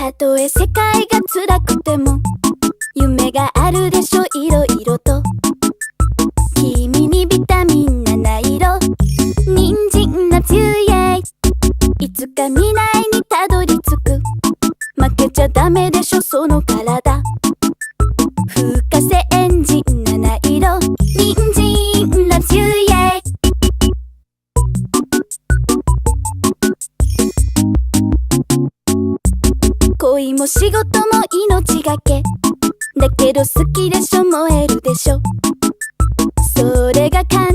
たとえ世界が辛くても夢があるでしょ、いろいろと。君にビタミン7色、人参夏湯イエイ。いつか未来にたどり着く。負けちゃダメでしょその体。風化性エンジン7色、人参夏湯イエイ。恋も仕事も命がけだけど好きでしょ、燃えるでしょ。それが感